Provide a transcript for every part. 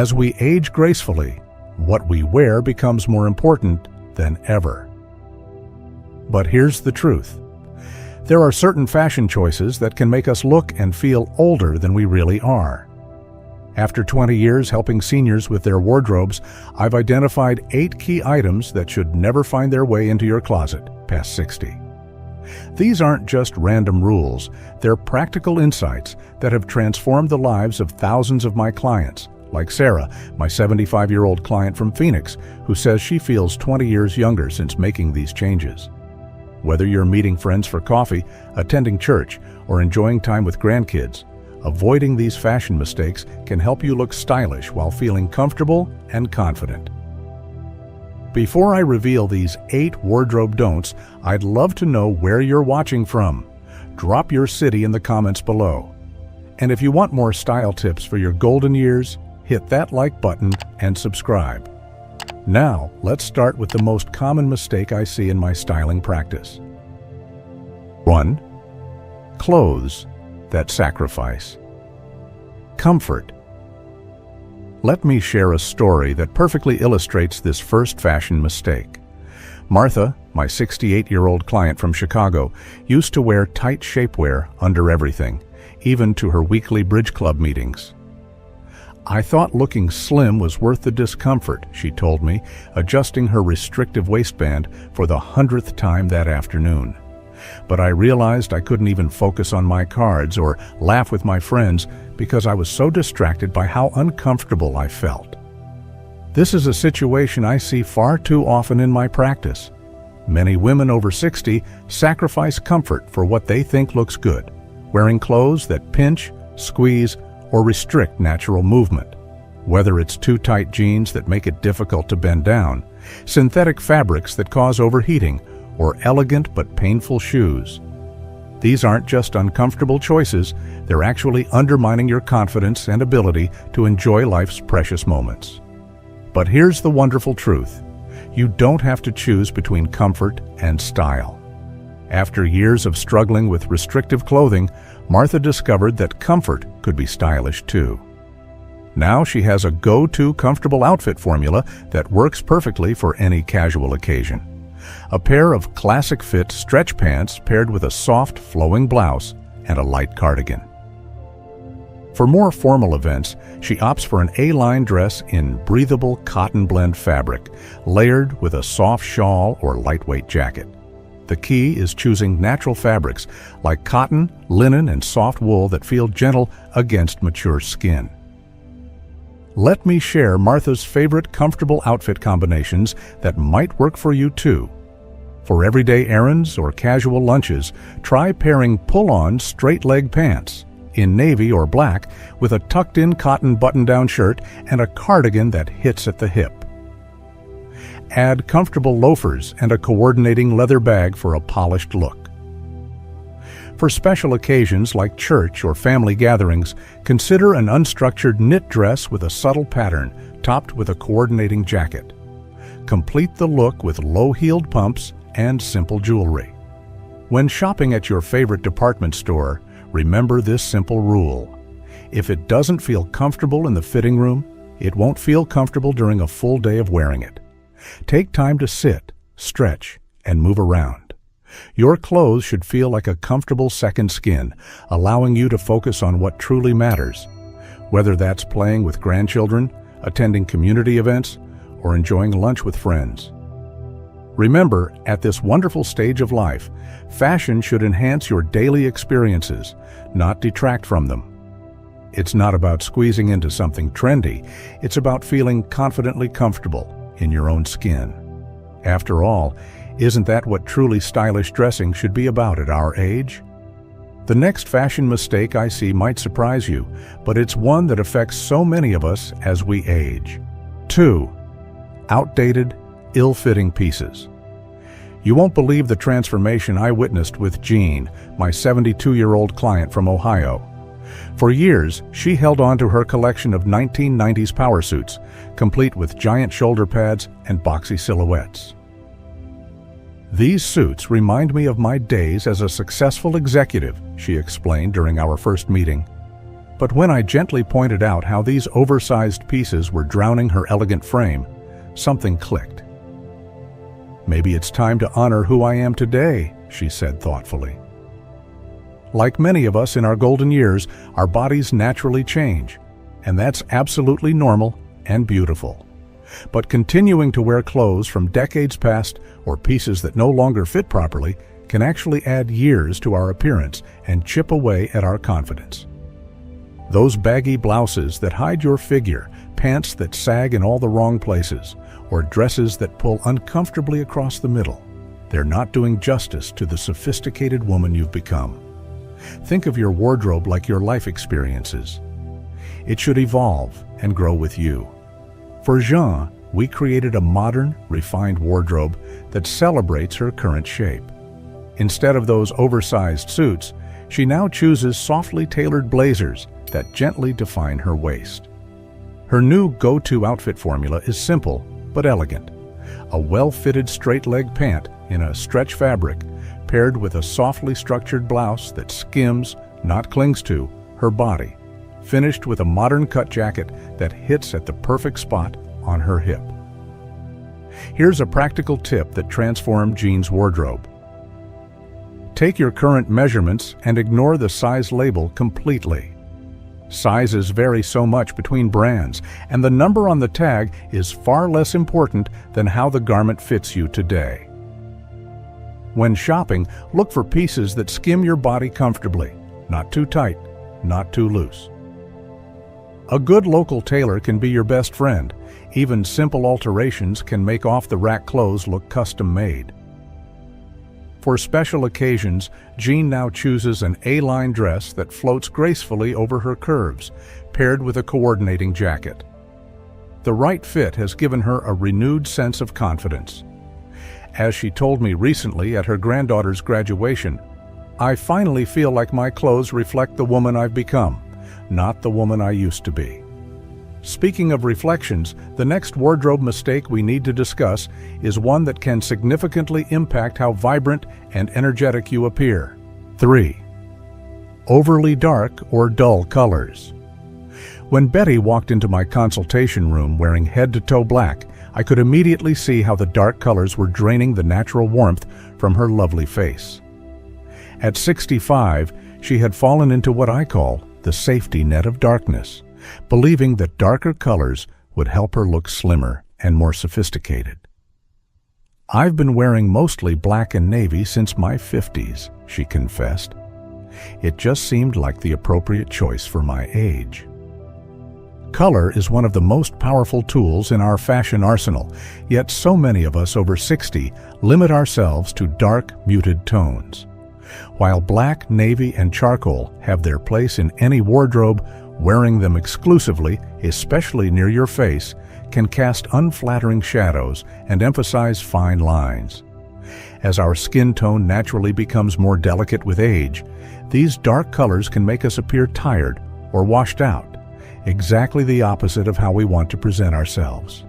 As we age gracefully, what we wear becomes more important than ever. But here's the truth. There are certain fashion choices that can make us look and feel older than we really are. After 20 years helping seniors with their wardrobes, I've identified 8 key items that should never find their way into your closet past 60. These aren't just random rules, they're practical insights that have transformed the lives of thousands of my clients, like Sarah, my 75-year-old client from Phoenix, who says she feels 20 years younger since making these changes. Whether you're meeting friends for coffee, attending church, or enjoying time with grandkids, avoiding these fashion mistakes can help you look stylish while feeling comfortable and confident. Before I reveal these 8 wardrobe don'ts, I'd love to know where you're watching from. Drop your city in the comments below. And if you want more style tips for your golden years, hit that like button and subscribe. Now, let's start with the most common mistake I see in my styling practice. 1. Clothes that sacrifice. Comfort. Let me share a story that perfectly illustrates this first fashion mistake. Martha, my 68-year-old client from Chicago, used to wear tight shapewear under everything, even to her weekly bridge club meetings. I thought looking slim was worth the discomfort, she told me, adjusting her restrictive waistband for the 100th time that afternoon. But I realized I couldn't even focus on my cards or laugh with my friends because I was so distracted by how uncomfortable I felt. This is a situation I see far too often in my practice. Many women over 60 sacrifice comfort for what they think looks good, wearing clothes that pinch, squeeze, or restrict natural movement. Whether it's too tight jeans that make it difficult to bend down, synthetic fabrics that cause overheating, or elegant but painful shoes. These aren't just uncomfortable choices, they're actually undermining your confidence and ability to enjoy life's precious moments. But here's the wonderful truth. You don't have to choose between comfort and style. After years of struggling with restrictive clothing, Martha discovered that comfort could be stylish too. Now she has a go-to comfortable outfit formula that works perfectly for any casual occasion. A pair of classic fit stretch pants paired with a soft flowing blouse and a light cardigan. For more formal events, she opts for an A-line dress in breathable cotton blend fabric, layered with a soft shawl or lightweight jacket. The key is choosing natural fabrics like cotton, linen, and soft wool that feel gentle against mature skin. Let me share Martha's favorite comfortable outfit combinations that might work for you too. For everyday errands or casual lunches, try pairing pull-on straight-leg pants in navy or black with a tucked-in cotton button-down shirt and a cardigan that hits at the hip. Add comfortable loafers and a coordinating leather bag for a polished look. For special occasions like church or family gatherings, consider an unstructured knit dress with a subtle pattern, topped with a coordinating jacket. Complete the look with low-heeled pumps and simple jewelry. When shopping at your favorite department store, remember this simple rule. If it doesn't feel comfortable in the fitting room, it won't feel comfortable during a full day of wearing it. Take time to sit, stretch, and move around. Your clothes should feel like a comfortable second skin, allowing you to focus on what truly matters, whether that's playing with grandchildren, attending community events, or enjoying lunch with friends. Remember, at this wonderful stage of life, fashion should enhance your daily experiences, not detract from them. It's not about squeezing into something trendy, it's about feeling confidently comfortable in your own skin. After all, isn't that what truly stylish dressing should be about at our age? The next fashion mistake I see might surprise you, but it's one that affects so many of us as we age. 2. Outdated, ill-fitting pieces. You won't believe the transformation I witnessed with Jean, my 72-year-old client from Ohio. For years, she held on to her collection of 1990s power suits, complete with giant shoulder pads and boxy silhouettes. These suits remind me of my days as a successful executive, she explained during our first meeting. But when I gently pointed out how these oversized pieces were drowning her elegant frame, something clicked. "Maybe it's time to honor who I am today," she said thoughtfully. Like many of us in our golden years, our bodies naturally change, and that's absolutely normal and beautiful. But continuing to wear clothes from decades past or pieces that no longer fit properly can actually add years to our appearance and chip away at our confidence. Those baggy blouses that hide your figure, pants that sag in all the wrong places, or dresses that pull uncomfortably across the middle, they're not doing justice to the sophisticated woman you've become. Think of your wardrobe like your life experiences. It should evolve and grow with you. For Jean, we created a modern, refined wardrobe that celebrates her current shape. Instead of those oversized suits, she now chooses softly tailored blazers that gently define her waist. Her new go-to outfit formula is simple but elegant. A well-fitted straight-leg pant in a stretch fabric paired with a softly structured blouse that skims, not clings to, her body, finished with a modern cut jacket that hits at the perfect spot on her hip. Here's a practical tip that transformed Jean's wardrobe. Take your current measurements and ignore the size label completely. Sizes vary so much between brands, and the number on the tag is far less important than how the garment fits you today. When shopping, look for pieces that skim your body comfortably, not too tight, not too loose. A good local tailor can be your best friend. Even simple alterations can make off-the-rack clothes look custom-made. For special occasions, Jean now chooses an A-line dress that floats gracefully over her curves, paired with a coordinating jacket. The right fit has given her a renewed sense of confidence. As she told me recently at her granddaughter's graduation, "I finally feel like my clothes reflect the woman I've become, not the woman I used to be." Speaking of reflections, the next wardrobe mistake we need to discuss is one that can significantly impact how vibrant and energetic you appear. 3. Overly dark or dull colors. When Betty walked into my consultation room wearing head-to-toe black, I could immediately see how the dark colors were draining the natural warmth from her lovely face. At 65, she had fallen into what I call the safety net of darkness, believing that darker colors would help her look slimmer and more sophisticated. "I've been wearing mostly black and navy since my 50s, she confessed. "It just seemed like the appropriate choice for my age." Color is one of the most powerful tools in our fashion arsenal, yet so many of us over 60 limit ourselves to dark, muted tones. While black, navy, and charcoal have their place in any wardrobe, wearing them exclusively, especially near your face, can cast unflattering shadows and emphasize fine lines. As our skin tone naturally becomes more delicate with age, these dark colors can make us appear tired or washed out, exactly the opposite of how we want to present ourselves.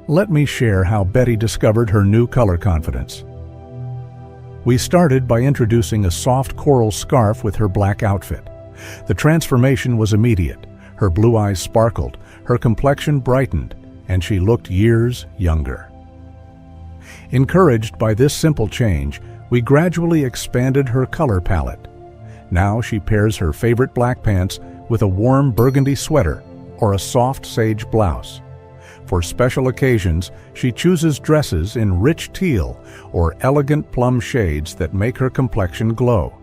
Let me share how Betty discovered her new color confidence. We started by introducing a soft coral scarf with her black outfit. The transformation was immediate. Her blue eyes sparkled, her complexion brightened, and she looked years younger. Encouraged by this simple change, we gradually expanded her color palette. Now she pairs her favorite black pants with a warm burgundy sweater or a soft sage blouse. For special occasions, she chooses dresses in rich teal or elegant plum shades that make her complexion glow.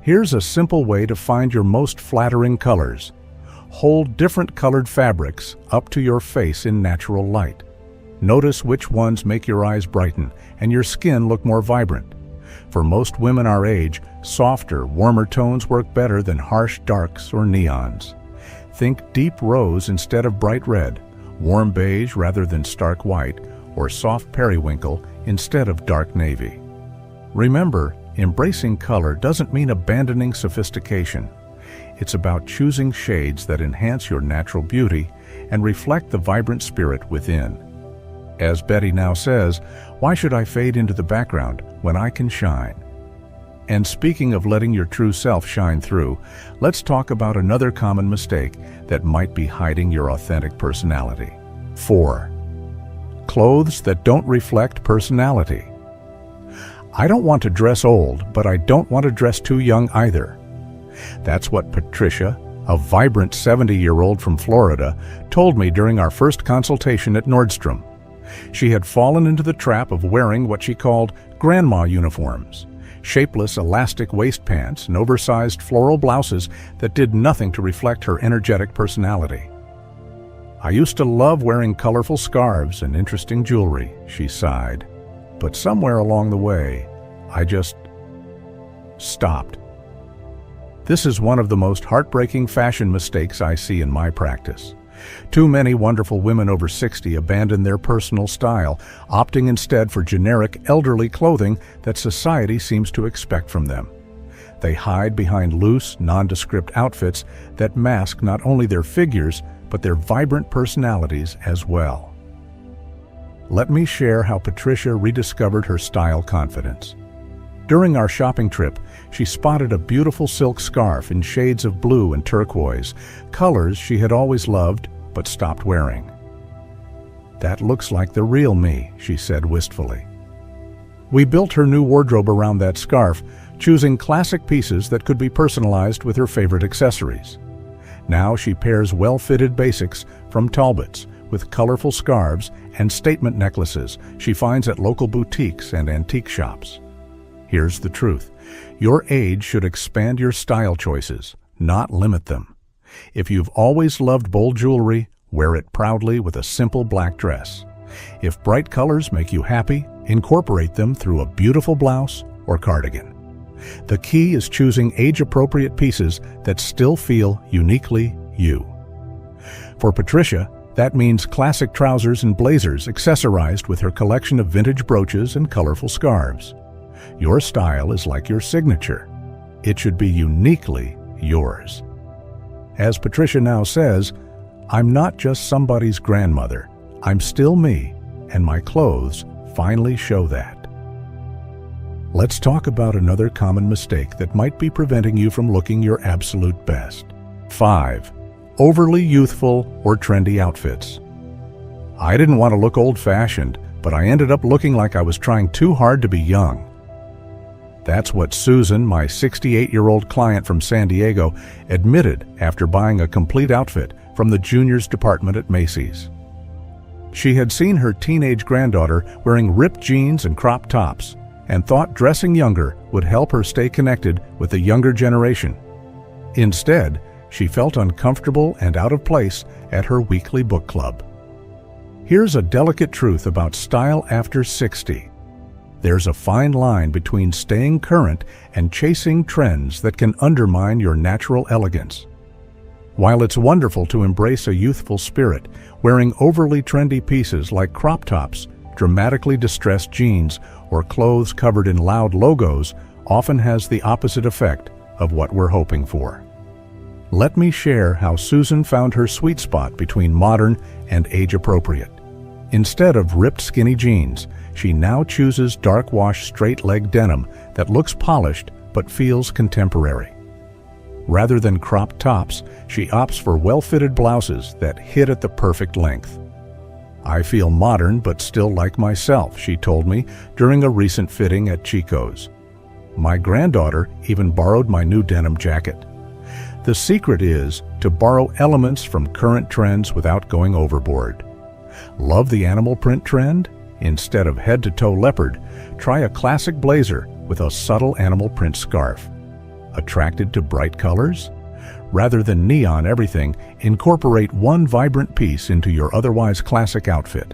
Here's a simple way to find your most flattering colors. Hold different colored fabrics up to your face in natural light. Notice which ones make your eyes brighten and your skin look more vibrant. For most women our age, softer, warmer tones work better than harsh darks or neons. Think deep rose instead of bright red, warm beige rather than stark white, or soft periwinkle instead of dark navy. Remember, embracing color doesn't mean abandoning sophistication. It's about choosing shades that enhance your natural beauty and reflect the vibrant spirit within. As Betty now says, "Why should I fade into the background when I can shine?" And speaking of letting your true self shine through, let's talk about another common mistake that might be hiding your authentic personality. 4. Clothes that don't reflect personality. I don't want to dress old, but I don't want to dress too young either. That's what Patricia, a vibrant 70-year-old from Florida, told me during our first consultation at Nordstrom. She had fallen into the trap of wearing what she called grandma uniforms, shapeless elastic waist pants and oversized floral blouses that did nothing to reflect her energetic personality. I used to love wearing colorful scarves and interesting jewelry, she sighed, but somewhere along the way, I just stopped. This is one of the most heartbreaking fashion mistakes I see in my practice. Too many wonderful women over 60 abandon their personal style, opting instead for generic elderly clothing that society seems to expect from them. They hide behind loose, nondescript outfits that mask not only their figures, but their vibrant personalities as well. Let me share how Patricia rediscovered her style confidence. During our shopping trip, she spotted a beautiful silk scarf in shades of blue and turquoise, colors she had always loved but stopped wearing. "That looks like the real me," she said wistfully. We built her new wardrobe around that scarf, choosing classic pieces that could be personalized with her favorite accessories. Now she pairs well-fitted basics from Talbot's with colorful scarves and statement necklaces she finds at local boutiques and antique shops. Here's the truth. Your age should expand your style choices, not limit them. If you've always loved bold jewelry, wear it proudly with a simple black dress. If bright colors make you happy, incorporate them through a beautiful blouse or cardigan. The key is choosing age-appropriate pieces that still feel uniquely you. For Patricia, that means classic trousers and blazers accessorized with her collection of vintage brooches and colorful scarves. Your style is like your signature. It should be uniquely yours. As Patricia now says, "I'm not just somebody's grandmother. I'm still me, and my clothes finally show that." Let's talk about another common mistake that might be preventing you from looking your absolute best. 5. Overly youthful or trendy outfits. I didn't want to look old-fashioned, but I ended up looking like I was trying too hard to be young. That's what Susan, my 68-year-old client from San Diego, admitted after buying a complete outfit from the juniors department at Macy's. She had seen her teenage granddaughter wearing ripped jeans and crop tops and thought dressing younger would help her stay connected with the younger generation. Instead, she felt uncomfortable and out of place at her weekly book club. Here's a delicate truth about style after 60. There's a fine line between staying current and chasing trends that can undermine your natural elegance. While it's wonderful to embrace a youthful spirit, wearing overly trendy pieces like crop tops, dramatically distressed jeans, or clothes covered in loud logos often has the opposite effect of what we're hoping for. Let me share how Susan found her sweet spot between modern and age-appropriate. Instead of ripped skinny jeans, she now chooses dark wash straight-leg denim that looks polished but feels contemporary. Rather than cropped tops, she opts for well-fitted blouses that hit at the perfect length. "I feel modern but still like myself," she told me during a recent fitting at Chico's. "My granddaughter even borrowed my new denim jacket." The secret is to borrow elements from current trends without going overboard. Love the animal print trend? Instead of head-to-toe leopard, try a classic blazer with a subtle animal print scarf. Attracted to bright colors? Rather than neon everything, incorporate one vibrant piece into your otherwise classic outfit.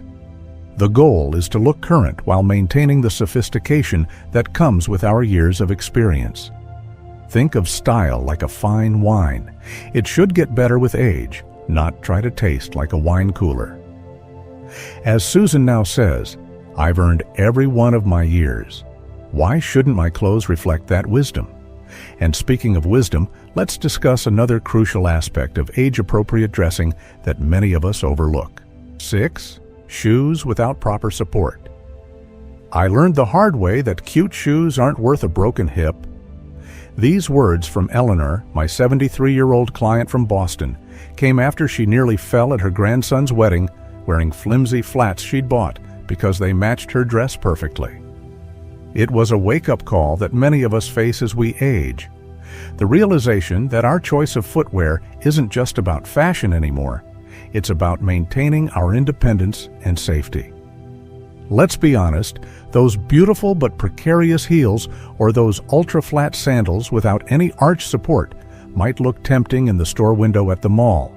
The goal is to look current while maintaining the sophistication that comes with our years of experience. Think of style like a fine wine. It should get better with age, not try to taste like a wine cooler. As Susan now says, "I've earned every one of my years. Why shouldn't my clothes reflect that wisdom?" And speaking of wisdom, let's discuss another crucial aspect of age-appropriate dressing that many of us overlook. 6. Shoes without proper support. I learned the hard way that cute shoes aren't worth a broken hip, These words from Eleanor, my 73-year-old client from Boston, came after she nearly fell at her grandson's wedding wearing flimsy flats she'd bought because they matched her dress perfectly. It was a wake-up call that many of us face as we age. The realization that our choice of footwear isn't just about fashion anymore. It's about maintaining our independence and safety. Let's be honest, those beautiful but precarious heels or those ultra-flat sandals without any arch support might look tempting in the store window at the mall.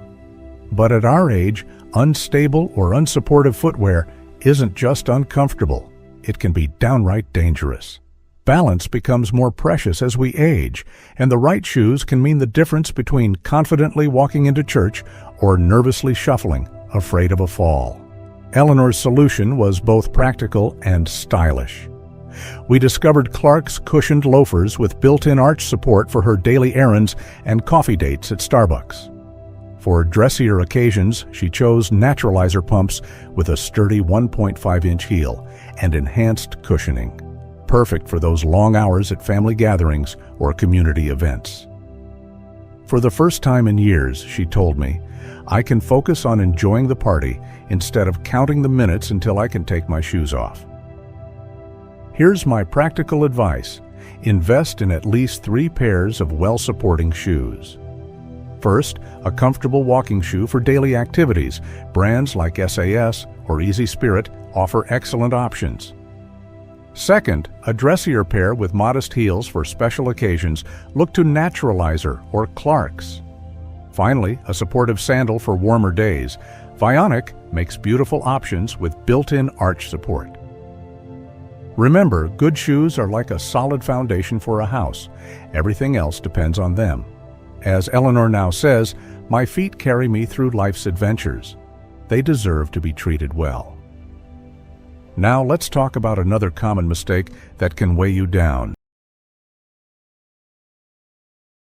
But at our age, unstable or unsupportive footwear isn't just uncomfortable, it can be downright dangerous. Balance becomes more precious as we age, and the right shoes can mean the difference between confidently walking into church or nervously shuffling, afraid of a fall. Eleanor's solution was both practical and stylish. We discovered Clark's cushioned loafers with built-in arch support for her daily errands and coffee dates at Starbucks. For dressier occasions, she chose naturalizer pumps with a sturdy 1.5-inch heel and enhanced cushioning, perfect for those long hours at family gatherings or community events. For the first time in years, she told me, I can focus on enjoying the party instead of counting the minutes until I can take my shoes off. Here's my practical advice. Invest in at least 3 pairs of well-supporting shoes. First, a comfortable walking shoe for daily activities. Brands like SAS or Easy Spirit offer excellent options. Second, a dressier pair with modest heels for special occasions. Look to Naturalizer or Clark's. Finally, a supportive sandal for warmer days. Vionic makes beautiful options with built-in arch support. Remember, good shoes are like a solid foundation for a house. Everything else depends on them. As Eleanor now says, my feet carry me through life's adventures. They deserve to be treated well. Now let's talk about another common mistake that can weigh you down.